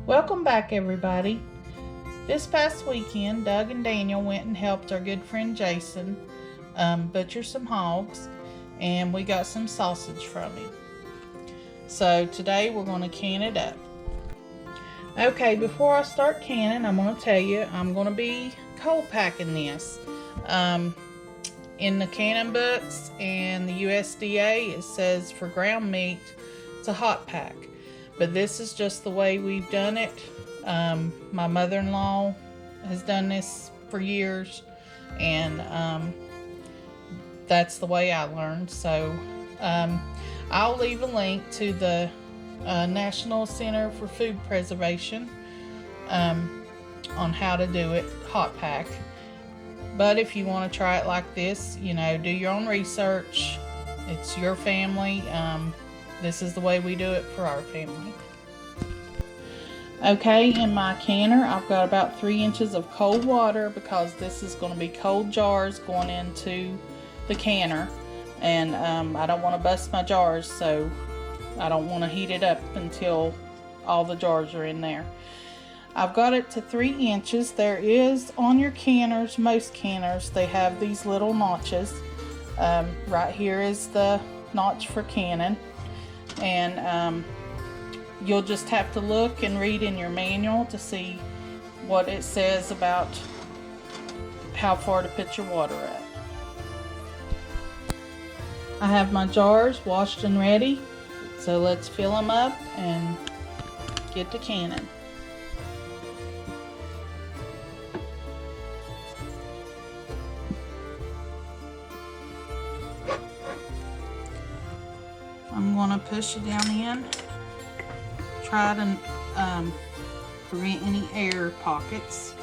Welcome back, everybody. This past weekend, Doug and Daniel went and helped our good friend Jason butcher some hogs, and we got some sausage from him. So today we're going to can it up. Okay, before I start canning, I'm going to tell you I'm going to be cold packing this. In the canning books and the USDA, it says for ground meat, it's a hot pack. But this is just the way we've done it. My mother-in-law has done this for years, and that's the way I learned. So I'll leave a link to the National Center for Food Preservation on how to do it hot pack. But if you want to try it like this, do your own research. It's your family. This is the way we do it for our family. Okay, in my canner, I've got about 3 inches of cold water because this is going to be cold jars going into the canner. And I don't want to bust my jars, so I don't want to heat it up until all the jars are in there. I've got it to 3 inches. There is on your canners, most canners, they have these little notches. Right here is the notch for canning. And you'll just have to look and read in your manual to see what it says about how far to put your water at. I have my jars washed and ready, so let's fill them up and get to canning. I'm going to push it down in. Try to prevent any air pockets.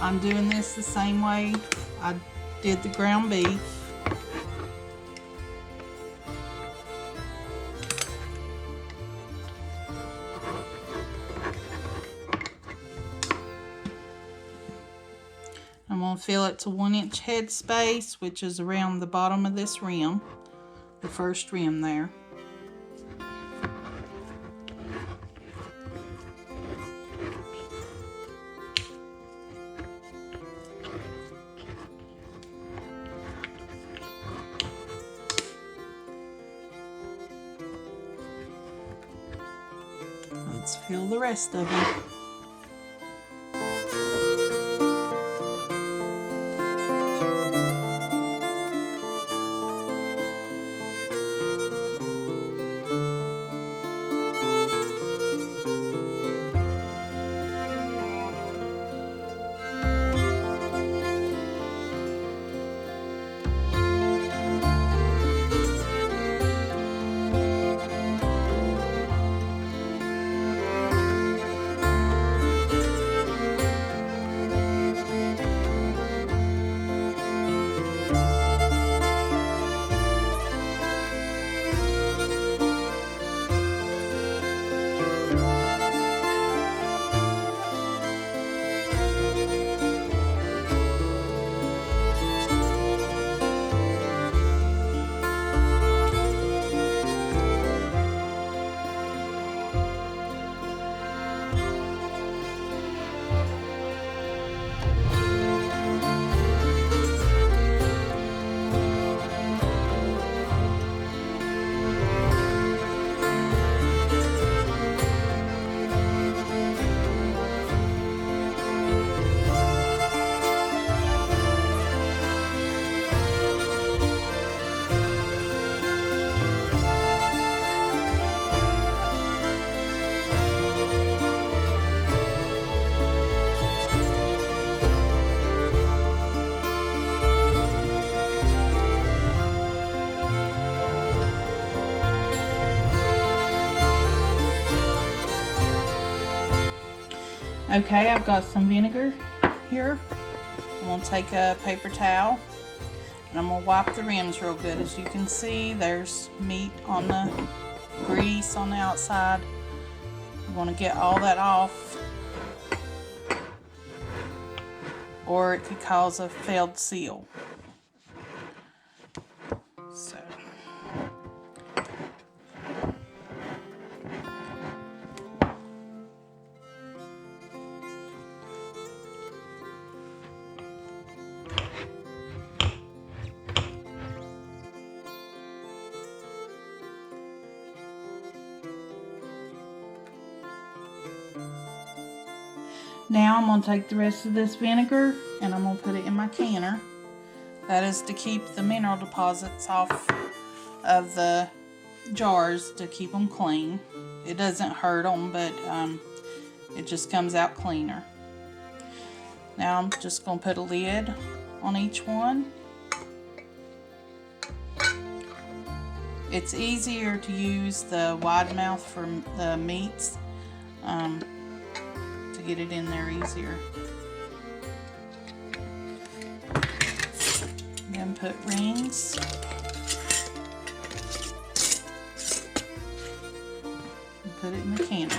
I'm doing this the same way I did the ground beef. I'm going to fill it to 1 inch head space, which is around the bottom of this rim, the first rim there. Let's fill the rest of it. Okay, I've got some vinegar here. I'm going to take a paper towel and I'm going to wipe the rims real good. As you can see, there's meat on the grease on the outside. I'm going to get all that off, or it could cause a failed seal. So Now I'm going to take the rest of this vinegar and I'm going to put it in my canner. That is to keep the mineral deposits off of the jars, to keep them clean. It doesn't hurt them, but it just comes out cleaner. Now I'm just going to put a lid on each one. It's easier to use the wide mouth for the meats to get it in there easier. Then put rings. And put it in the canner.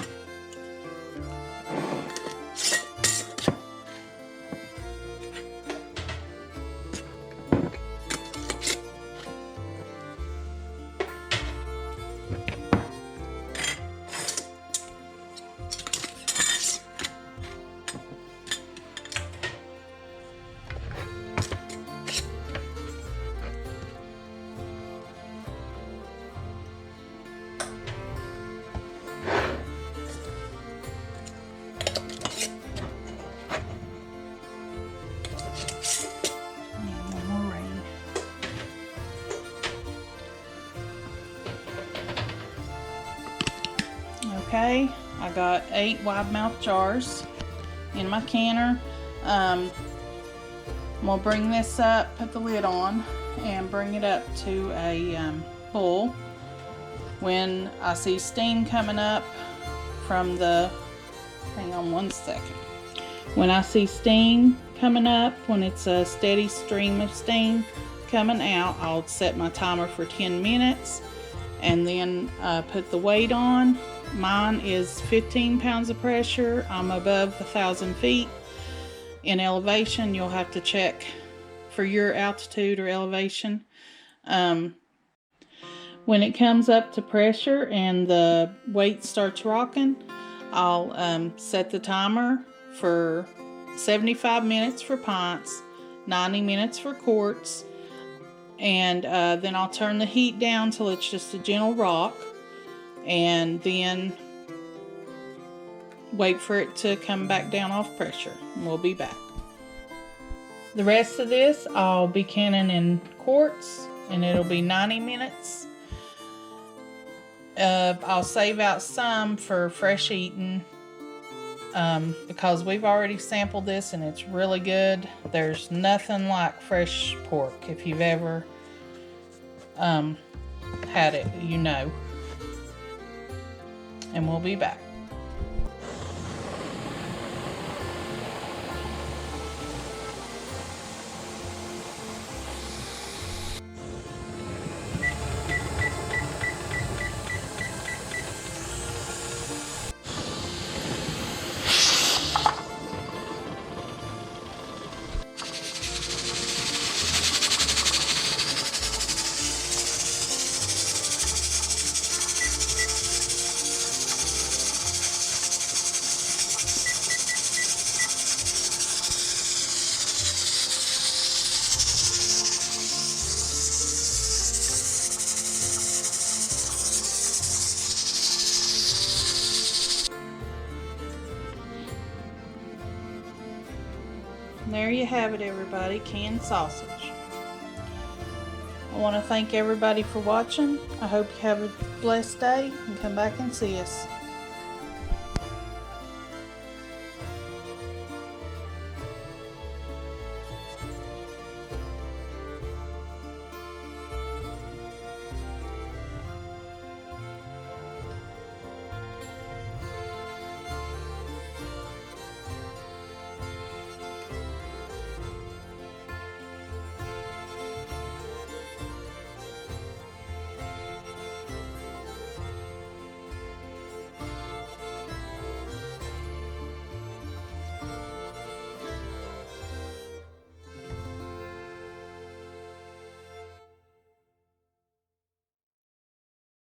Okay, I got 8 wide mouth jars in my canner. I'm gonna bring this up, put the lid on, and bring it up to a boil. When I see steam coming up from the, hang on one second. When I see steam coming up, when it's a steady stream of steam coming out, I'll set my timer for 10 minutes and then put the weight on. Mine is 15 pounds of pressure. I'm above 1,000 feet in elevation. You'll have to check for your altitude or elevation. When it comes up to pressure and the weight starts rocking, I'll set the timer for 75 minutes for pints, 90 minutes for quarts, and then I'll turn the heat down till it's just a gentle rock, and then wait for it to come back down off pressure, and we'll be back. The rest of this I'll be canning in quarts, and it'll be 90 minutes. I'll save out some for fresh eating because we've already sampled this and it's really good. There's nothing like fresh pork. If you've ever had it, you know. And we'll be back. There you have it, everybody, canned sausage. I want to thank everybody for watching. I hope you have a blessed day and come back and see us.